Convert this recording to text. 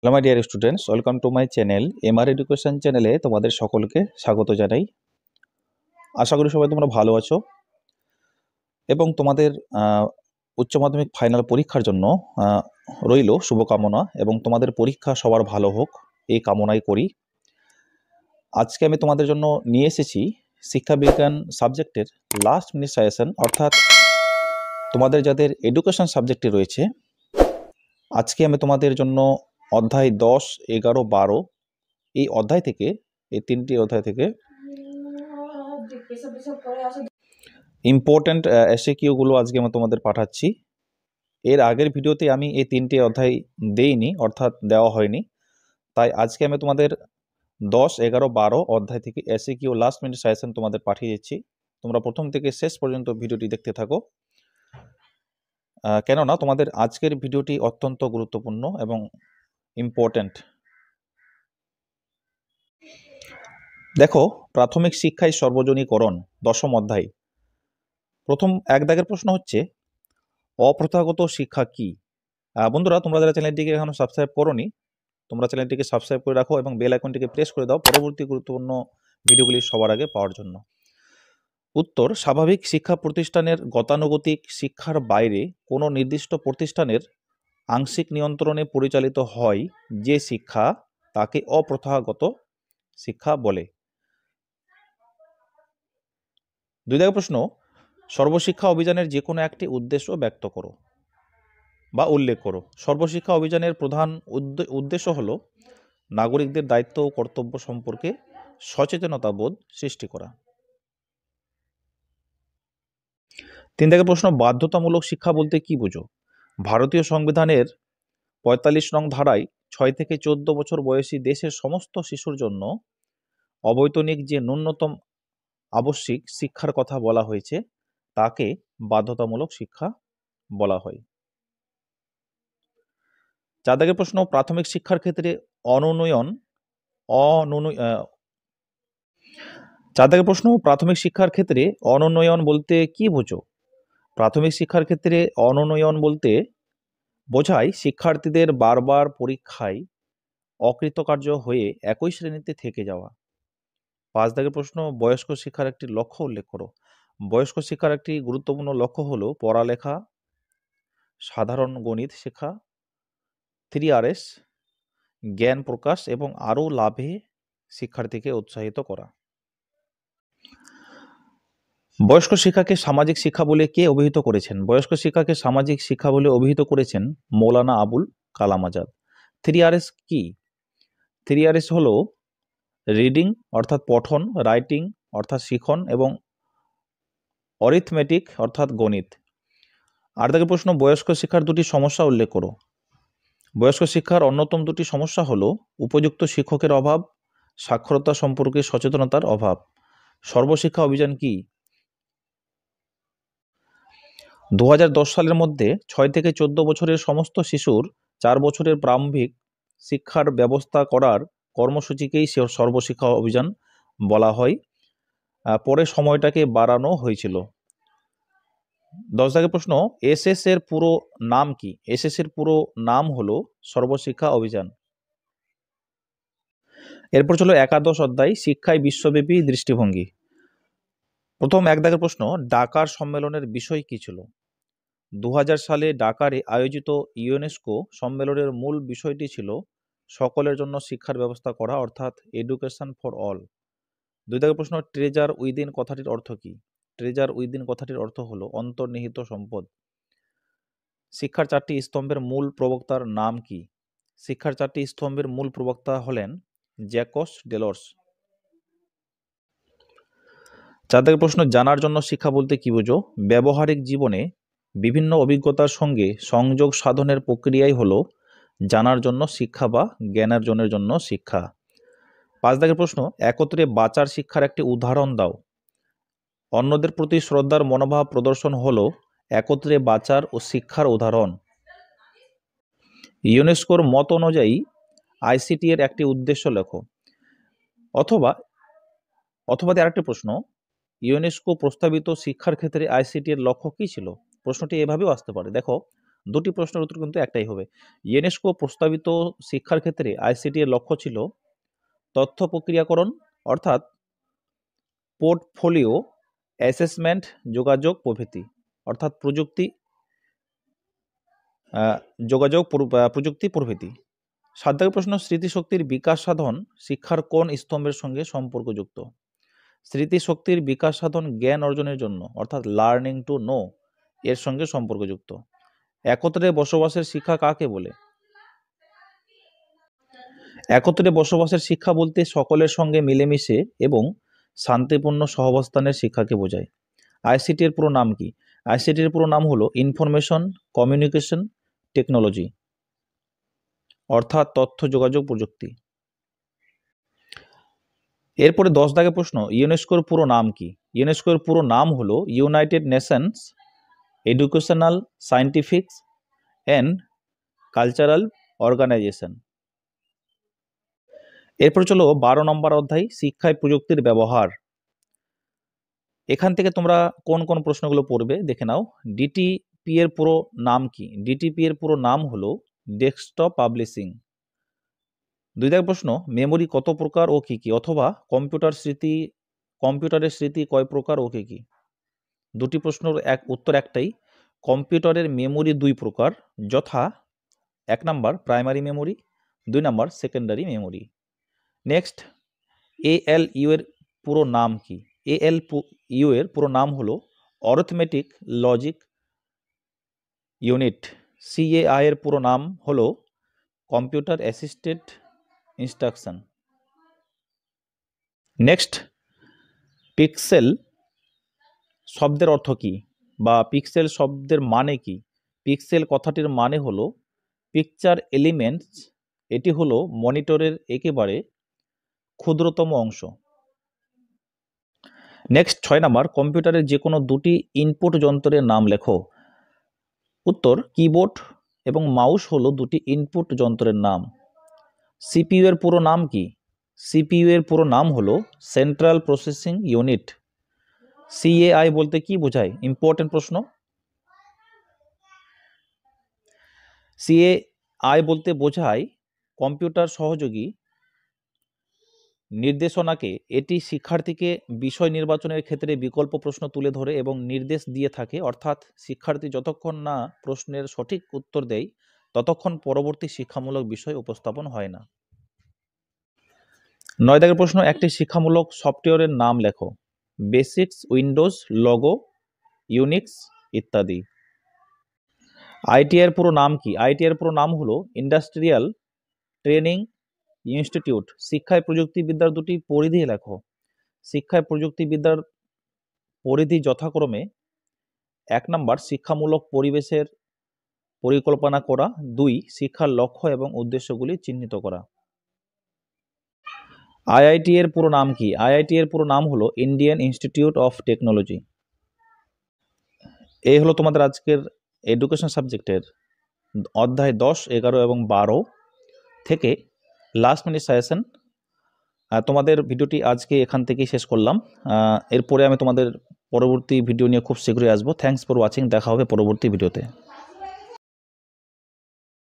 Hello my dear students, welcome to my channel MR education চ্যানেলে তোমাদের সকলকে স্বাগত জানাই। আশা করি সবাই তোমরা ভালো আছো এবং তোমাদের উচ্চ মাধ্যমিক ফাইনাল পরীক্ষার জন্য রইল শুভকামনা এবং তোমাদের পরীক্ষা সবার ভালো হোক এই কামনাই করি। আজকে আমি তোমাদের জন্য নিয়ে এসেছি শিক্ষাবিজ্ঞান সাবজেক্টের লাস্ট মিনিট সাজেশন, অর্থাৎ তোমাদের যাদের এডুকেশন সাবজেক্টে রয়েছে আজকে আমি তোমাদের জন্য অধ্যায় 10, 11, 12 এই অধ্যায় থেকে, এই তিনটি অধ্যায় থেকে ইম্পর্ট্যান্ট এসএকিউগুলো আজকে আমি তোমাদের পাঠাচ্ছি। এর আগের ভিডিওতে আমি এই তিনটি অধ্যায় দেইনি, অর্থাৎ দেওয়া হয়নি, তাই আজকে আমি তোমাদের 10, 11, 12 অধ্যায় থেকে এসএকিউ লাস্ট মিনিট সাজেশন তোমাদের পাঠিয়ে দিচ্ছি। তোমরা প্রথম থেকে শেষ পর্যন্ত ভিডিওটি দেখতে থাকো, কেননা তোমাদের আজকের ভিডিওটি অত্যন্ত গুরুত্বপূর্ণ এবং ইম্পর্ট্যান্ট। দেখো, প্রাথমিক শিক্ষায় সর্বজনীকরণ 10ম অধ্যায়। প্রথম এক দাগের প্রশ্ন হচ্ছে, অপ্রথাগত শিক্ষা কি? বন্ধুরা, তোমরা যারা চ্যানেলটিকে এখনো সাবস্ক্রাইব করোনি, তোমরা চ্যানেলটিকে সাবস্ক্রাইব করে রাখো এবং বেল আইকনটিকে প্রেস করে দাও পরবর্তী গুরুত্বপূর্ণ ভিডিওগুলি সবার আগে পাওয়ার জন্য। উত্তর, স্বাভাবিক শিক্ষা প্রতিষ্ঠানের গতানুগতিক শিক্ষার বাইরে কোনো নির্দিষ্ট প্রতিষ্ঠানের আংশিক নিয়ন্ত্রণে পরিচালিত হয় যে শিক্ষা, তাকে অপ্রথাগত শিক্ষা বলে। 2 দাগের প্রশ্ন, সর্বশিক্ষা অভিযানের যে কোনো একটি উদ্দেশ্য ব্যক্ত করো বা উল্লেখ করো। সর্বশিক্ষা অভিযানের প্রধান উদ্দেশ্য হলো নাগরিকদের দায়িত্ব ও কর্তব্য সম্পর্কে সচেতনতা বোধ সৃষ্টি করা। 3 দাগের প্রশ্ন, বাধ্যতামূলক শিক্ষা বলতে কি বুঝো? ভারতীয় সংবিধানের 45 নং ধারায় 6 থেকে 14 বছর বয়সী দেশের সমস্ত শিশুর জন্য অবৈতনিক যে ন্যূনতম আবশ্যিক শিক্ষার কথা বলা হয়েছে তাকে বাধ্যতামূলক শিক্ষা বলা হয়। 4 দাগের প্রশ্ন, প্রাথমিক শিক্ষার ক্ষেত্রে প্রাথমিক শিক্ষার ক্ষেত্রে অনুন্নয়ন বলতে কি বুঝো? প্রাথমিক শিক্ষার ক্ষেত্রে অনুন্নয়ন বলতে বোঝায় শিক্ষার্থীদের বারবার পরীক্ষায় অকৃতকার্য হয়ে একই শ্রেণীতে থেকে যাওয়া। 5 দাগের প্রশ্ন, বয়স্ক শিক্ষার একটি লক্ষ্য উল্লেখ করো। বয়স্ক শিক্ষার একটি গুরুত্বপূর্ণ লক্ষ্য হলো পড়ালেখা, সাধারণ গণিত শেখা, 3Rs, জ্ঞান প্রকাশ এবং আরও লাভে শিক্ষার্থীকে উৎসাহিত করা। বয়স্ক শিক্ষাকে সামাজিক শিক্ষা বলে কে অভিহিত করেছেন? বয়স্ক শিক্ষাকে সামাজিক শিক্ষা বলে অভিহিত করেছেন মৌলানা আবুল কালাম আজাদ। 3Rs কি? 3Rs হলো রিডিং অর্থাৎ পঠন, রাইটিং অর্থাৎ শিখন এবং অরিথমেটিক অর্থাৎ গণিত। 8 দাগের প্রশ্ন, বয়স্ক শিক্ষার দুটি সমস্যা উল্লেখ করো। বয়স্ক শিক্ষার অন্যতম দুটি সমস্যা হলো উপযুক্ত শিক্ষকের অভাব, সাক্ষরতা সম্পর্কে সচেতনতার অভাব। সর্বশিক্ষা অভিযান কি? 2010 সালের মধ্যে 6 থেকে 14 বছরের সমস্ত শিশুর 4 বছরের প্রারম্ভিক শিক্ষার ব্যবস্থা করার কর্মসূচিকেই সর্বশিক্ষা অভিযান বলা হয়। পরে সময়টাকে বাড়ানো হয়েছিল। 10 দাগের প্রশ্ন, এসএস এর পুরো নাম কি? এসএস এর পুরো নাম হলো সর্বশিক্ষা অভিযান। এরপর চলো একাদশ অধ্যায়, শিক্ষায় বিশ্বব্যাপী দৃষ্টিভঙ্গি। প্রথম 1 দাগের প্রশ্ন, ডাকার সম্মেলনের বিষয় কি ছিল? 2000 সালে ডাকারে আয়োজিত ইউনেস্কো সম্মেলনের মূল বিষয়টি ছিল সকলের জন্য শিক্ষার ব্যবস্থা করা, অর্থাৎ এডুকেশন ফর অল। 2 দাগের প্রশ্ন, ট্রেজার উইদিন কথাটির অর্থ কি? ট্রেজার উইদিন কথাটির অর্থ হলো অন্তর্নিহিত সম্পদ। শিক্ষার 4টি স্তম্ভের মূল প্রবক্তার নাম কি? শিক্ষার 4টি স্তম্ভের মূল প্রবক্তা হলেন জ্যাকস ডেলর্স। 4 দাগের প্রশ্ন, জানার জন্য শিক্ষা বলতে কি বুঝো? ব্যবহারিক জীবনে বিভিন্ন অভিজ্ঞতার সঙ্গে সংযোগ সাধনের প্রক্রিয়াই হলো জানার জন্য শিক্ষা বা জ্ঞানার্জনের জন্য শিক্ষা। 5 দাগের প্রশ্ন, একত্রে বাঁচার শিক্ষার একটি উদাহরণ দাও। অন্যদের প্রতি শ্রদ্ধার মনোভাব প্রদর্শন হলো একত্রে বাঁচার ও শিক্ষার উদাহরণ। ইউনেস্কোর মত অনুযায়ী আইসিটি এর একটি উদ্দেশ্য লেখো। অথবা আরেকটি প্রশ্ন, ইউনেস্কো প্রস্তাবিত শিক্ষার ক্ষেত্রে আইসিটি এর লক্ষ্য কি ছিল? প্রশ্নটি এভাবেও আসতে পারে। দেখো, দুটি প্রশ্নের উত্তর কিন্তু একটাই হবে। ইউনেস্কো প্রস্তাবিত শিক্ষার ক্ষেত্রে আইসিটি এর লক্ষ্য ছিল তথ্য প্রক্রিয়াকরণ অর্থাৎ পোর্টফোলিও অ্যাসেসমেন্ট, যোগাযোগ প্রভৃতি, অর্থাৎ প্রযুক্তি প্রভৃতি। 7 দাগের প্রশ্ন, স্মৃতিশক্তির বিকাশ সাধন শিক্ষার কোন স্তম্ভের সঙ্গে সম্পর্কযুক্ত? স্মৃতিশক্তির বিকাশ সাধন জ্ঞান অর্জনের জন্য অর্থাৎ লার্নিং টু নো এর সঙ্গে সম্পর্কযুক্ত। একত্রে বসবাসের শিক্ষা কাকে বলে? একত্রে বসবাসের শিক্ষা বলতে সকলের সঙ্গে মিলেমিশে এবং শান্তিপূর্ণ সহাবস্থানের শিক্ষাকে বোঝায়। আইসিটি এর পুরো নাম কি? আইসিটি এর পুরো নাম হলো ইনফরমেশন কমিউনিকেশন টেকনোলজি, অর্থাৎ তথ্য যোগাযোগ প্রযুক্তি। এরপরে 10 দাগের প্রশ্ন, ইউনেস্কোর পুরো নাম কি? ইউনেস্কোর পুরো নাম হলো United Nations Educational, Scientific and Cultural Organization. এরপর চলো 12 নম্বর অধ্যায়, শিক্ষায় প্রযুক্তির ব্যবহার। এখান থেকে তোমরা কোন কোন প্রশ্নগুলো পড়বে দেখে নাও। ডিটিপি এর পুরো নাম কি? ডিটিপি এর পুরো নাম হলো ডেস্কটপ পাবলিশিং। 2 দাগের প্রশ্ন, মেমোরি কত প্রকার ও কি কি? অথবা কম্পিউটারের স্মৃতি কয় প্রকার ও কি কি? দুটি প্রশ্নের উত্তর একটাই। কম্পিউটারের মেমোরি 2 প্রকার, যথা 1 number primary memory, 2 number secondary memory. Next, ALU এর পুরো নাম কি? এএলইউ এর পুরো নাম হলো অরিথমেটিক লজিক ইউনিট। সিএআই এর পুরো নাম হলো computer assisted instruction. Next, pixel শব্দের অর্থ কি বা পিক্সেল শব্দের মানে কি? পিক্সেল কথাটির মানে হলো পিকচার এলিমেন্টস। এটি হলো মনিটরের একেবারে ক্ষুদ্রতম অংশ। নেক্সট 6 নাম্বার, কম্পিউটারের যে কোনো দুটি ইনপুট যন্ত্রের নাম লেখো। উত্তর, কিবোর্ড এবং মাউস হলো দুটি ইনপুট যন্ত্রের নাম। সিপিইউ এর পুরো নাম কি? সিপিইউ এর পুরো নাম হলো সেন্ট্রাল প্রসেসিং ইউনিট। সিএআই বলতে কি বোঝায়? ইম্পর্টেন্ট প্রশ্ন। সিএআই বলতে বোঝায় কম্পিউটার সহযোগী নির্দেশনাকে। এটি শিক্ষার্থীকে বিষয় নির্বাচনের ক্ষেত্রে বিকল্প প্রশ্ন তুলে ধরে এবং নির্দেশ দিয়ে থাকে, অর্থাৎ শিক্ষার্থী যতক্ষণ না প্রশ্নের সঠিক উত্তর দেয় ততক্ষণ পরবর্তী শিক্ষামূলক বিষয় উপস্থাপন হয় না। 9 দাগের প্রশ্ন, একটি শিক্ষামূলক সফটওয়্যারের নাম লেখো। বেসিক্স, উইন্ডোজ, লগো, ইউনিক্স ইত্যাদি। আইটি এর পুরো নাম কি? আইটি এর পুরো নাম হলো ইন্ডাস্ট্রিয়াল ট্রেনিং ইনস্টিটিউট। শিক্ষায় প্রযুক্তিবিদ্যার দুটি পরিধি লেখো। শিক্ষায় প্রযুক্তিবিদ্যার পরিধি যথাক্রমে 1 নাম্বার শিক্ষামূলক পরিবেশের পরিকল্পনা করা, 2 শিক্ষার লক্ষ্য এবং উদ্দেশ্যগুলি চিহ্নিত করা। আইআইটি এর পুরো নাম কি? আইআইটি এর পুরো নাম হলো ইন্ডিয়ান ইনস্টিটিউট অফ টেকনোলজি। এই হলো তোমাদের আজকের এডুকেশন সাবজেক্টের অধ্যায় 10, 11 এবং 12 থেকে লাস্ট মিনিট সাজেশন। তোমাদের ভিডিওটি আজকে এখান থেকেই শেষ করলাম। এরপরে আমি তোমাদের পরবর্তী ভিডিও নিয়ে খুব শীঘ্রই আসবো। Thanks for watching. দেখা হবে পরবর্তী ভিডিওতে।